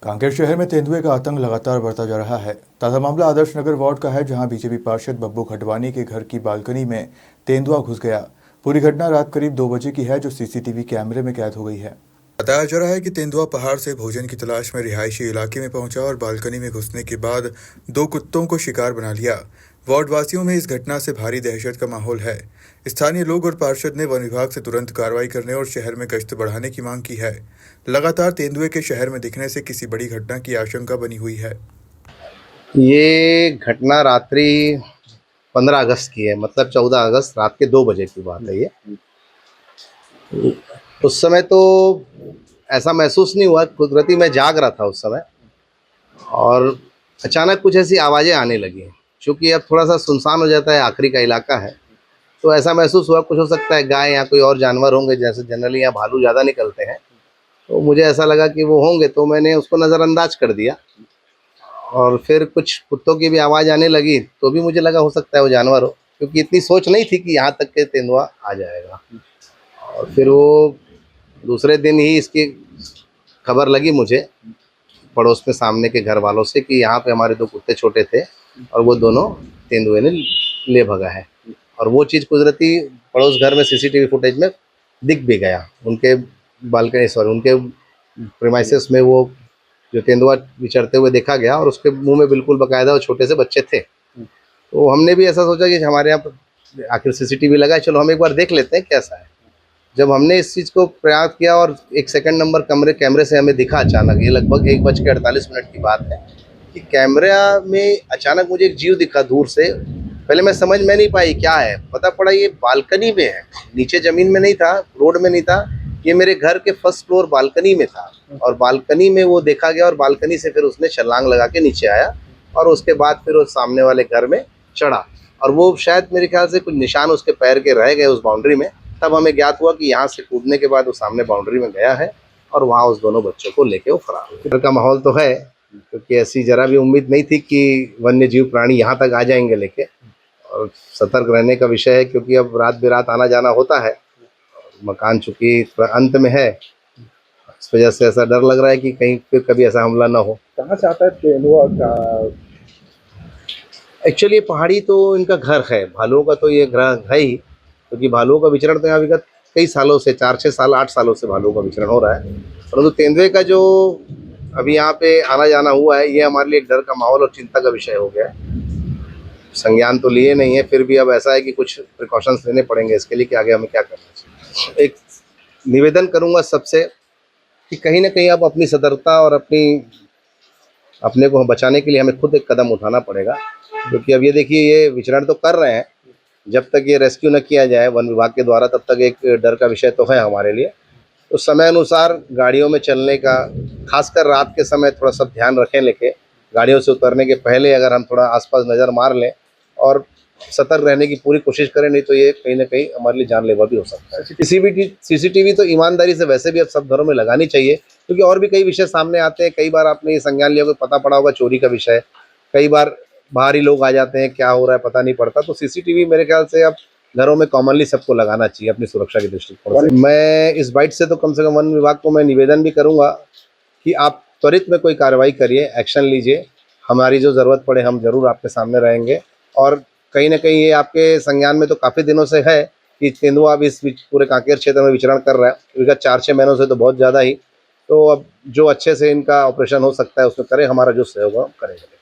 कांकेर शहर में तेंदुए का आतंक लगातार बढ़ता जा रहा है। ताज़ा मामला आदर्श नगर वार्ड का है, जहां बीजेपी पार्षद बब्बू खटवानी के घर की बालकनी में तेंदुआ घुस गया। पूरी घटना रात करीब 2 बजे की है, जो सीसीटीवी कैमरे में कैद हो गई है। बताया जा रहा है कि तेंदुआ पहाड़ से भोजन की तलाश में रिहायशी इलाके में पहुंचा और बालकनी में घुसने के बाद 2 कुत्तों को शिकार बना लिया। वार्ड वासियों में इस घटना से भारी दहशत का माहौल है। स्थानीय लोग और पार्षद ने वन विभाग से तुरंत कार्रवाई करने और शहर में गश्त बढ़ाने की मांग की है। लगातार तेंदुए के शहर में दिखने से किसी बड़ी घटना की आशंका बनी हुई है। ये घटना रात्रि 15 अगस्त की है, मतलब 14 अगस्त रात के 2 बजे की बात है ये। उस समय तो ऐसा महसूस नहीं हुआ, कुदरती मैं जाग रहा था उस समय और अचानक कुछ ऐसी आवाज़ें आने लगी। चूँकि अब थोड़ा सा सुनसान हो जाता है, आखिरी का इलाका है, तो ऐसा महसूस हुआ कुछ हो सकता है गाय या कोई और जानवर होंगे। जैसे जनरली यहाँ भालू ज़्यादा निकलते हैं, तो मुझे ऐसा लगा कि वो होंगे, तो मैंने उसको नज़रअंदाज कर दिया। और फिर कुछ कुत्तों की भी आवाज़ आने लगी, तो भी मुझे लगा हो सकता है वो जानवर हो, क्योंकि इतनी सोच नहीं थी कि यहाँ तक के तेंदुआ आ जाएगा। और फिर वो दूसरे दिन ही इसकी खबर लगी मुझे पड़ोस में सामने के घर वालों से कि यहाँ पे हमारे 2 कुत्ते छोटे थे और वो दोनों तेंदुए ने ले भगा है। और वो चीज़ कुदरती पड़ोस घर में सीसीटीवी फुटेज में दिख भी गया। उनके उनके प्रीमाइसेस में वो जो तेंदुआ विचरते हुए देखा गया और उसके मुंह में बिल्कुल बाकायदा वो छोटे से बच्चे थे। तो हमने भी ऐसा सोचा कि हमारे यहाँ पर आखिर सीसीटीवी लगा है, चलो हम एक बार देख लेते हैं कैसा है। जब हमने इस चीज़ को प्रयास किया और एक सेकंड नंबर कैमरे से हमें दिखा अचानक, ये लगभग 1:48 की बात है कि कैमरा में अचानक मुझे एक जीव दिखा दूर से। पहले मैं समझ में नहीं पाई क्या है, पता पड़ा ये बालकनी में है, नीचे ज़मीन में नहीं था, रोड में नहीं था, ये मेरे घर के फर्स्ट फ्लोर बालकनी में था। और बालकनी में वो देखा गया और बालकनी से फिर उसने छलांग लगा के नीचे आया और उसके बाद फिर वो सामने वाले घर में चढ़ा। और वो शायद मेरे ख्याल से कुछ निशान उसके पैर के रह गए उस बाउंड्री में। तब हमें ज्ञात हुआ कि यहाँ से कूदने के बाद वो सामने बाउंड्री में गया है और वहाँ उस दोनों बच्चों को लेके वो फरार हो गया। डर का माहौल तो है, क्योंकि ऐसी जरा भी उम्मीद नहीं थी कि वन्य जीव प्राणी यहाँ तक आ जाएंगे लेके। और सतर्क रहने का विषय है, क्योंकि अब रात बेरात आना जाना होता है। मकान चूंकि अंत में है, इस वजह से ऐसा डर लग रहा है कि कहीं फिर कभी ऐसा हमला ना हो। कहाँ से आता है तेंदुआ का? एक्चुअली पहाड़ी तो इनका घर है, भालुओं का तो ये घर है ही, क्योंकि भालुओं का विचरण तो यहाँ विगत कई सालों से 4-6 साल 8 सालों से भालुओं का विचरण हो रहा है। परंतु तेंदुए का जो अभी यहाँ पे आना जाना हुआ है, ये हमारे लिए एक डर का माहौल और चिंता का विषय हो गया है। संज्ञान तो लिए नहीं है, फिर भी अब ऐसा है कि कुछ प्रिकॉशंस लेने पड़ेंगे इसके लिए कि आगे हमें क्या करना चाहिए। एक निवेदन करूँगा सबसे कि कहीं ना कहीं अब अपनी सतर्कता और अपने को बचाने के लिए हमें खुद एक कदम उठाना पड़ेगा। क्योंकि अब ये देखिए, ये विचरण तो कर रहे हैं, जब तक ये रेस्क्यू न किया जाए वन विभाग के द्वारा, तब तक एक डर का विषय तो है हमारे लिए। तो समय अनुसार गाड़ियों में चलने का, खासकर रात के समय थोड़ा सा ध्यान रखें, लेके गाड़ियों से उतरने के पहले अगर हम थोड़ा आसपास नज़र मार लें और सतर्क रहने की पूरी कोशिश करें, नहीं तो ये कहीं ना कहीं हमारे लिए जानलेवा भी हो सकता है। सीसीटीवी तो ईमानदारी से वैसे भी अब सब घरों में लगानी चाहिए, क्योंकि और भी कई विषय सामने आते हैं। कई बार आपने ये संज्ञान लिया होगा, पता पड़ा होगा चोरी का विषय, कई बार बाहरी लोग आ जाते हैं, क्या हो रहा है पता नहीं पड़ता। तो सीसीटीवी मेरे ख्याल से अब घरों में कॉमनली सबको लगाना चाहिए अपनी सुरक्षा के दृष्टिकोण से। मैं इस बाइट से तो कम से कम वन विभाग को मैं निवेदन भी करूंगा कि आप त्वरित में कोई कार्रवाई करिए, एक्शन लीजिए। हमारी जो ज़रूरत पड़े हम ज़रूर आपके सामने रहेंगे। और कहीं ना कहीं ये आपके संज्ञान में तो काफ़ी दिनों से है कि तेंदुआ अब इस पूरे कांकेर क्षेत्र में विचरण कर रहा है, विगत 4-6 महीनों से तो बहुत ज़्यादा ही। तो अब जो अच्छे से इनका ऑपरेशन हो सकता है उसमें करें, हमारा जो सहयोग है करेंगे।